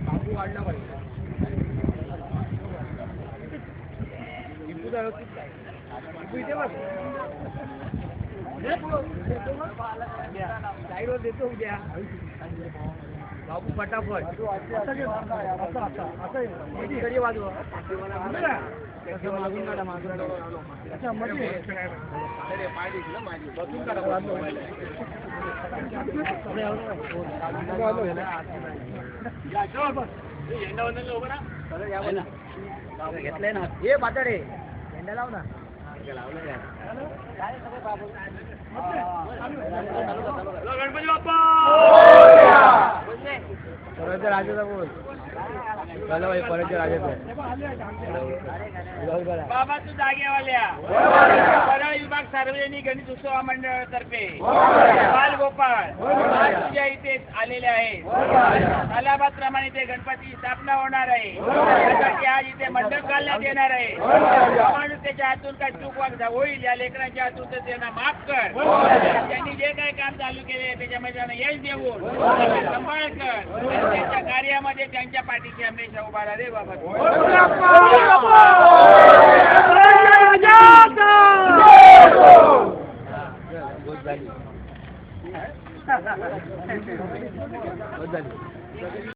बाबू वाढला पाहिजे इथे बस साईडवर देतो उद्या बाबू फटाफट वाजवा मागून काढा मागून बसून काढा घेतलंय ना हे पातळे झेंडा लाव ना गणपती बाप्पा परतच्या राजाचा बोल चला भाई परतच्या राजाचा बाबा तू जागेवाल्या परळ विभाग सार्वजनिक गणेश उत्सव मंडळ तर्फे बाल गोपाळ तुझ्या इथे आलेले आहेत तालाबादप्रमाणे ते गणपती स्थापना होणार आहे त्यासाठी आज इथे मंडप घालण्यात येणार आहे त्याच्या हातून काय चूक होईल या लेकरांच्या हातून तर त्यांना माफ कर त्यांनी जे काही काम चालू केले त्याच्यामध्ये त्यांना यश देऊन सांभाळ कर त्यांच्या कार्यामध्ये त्यांच्या पाठीशी हमेशा उभा राहा रे बाबा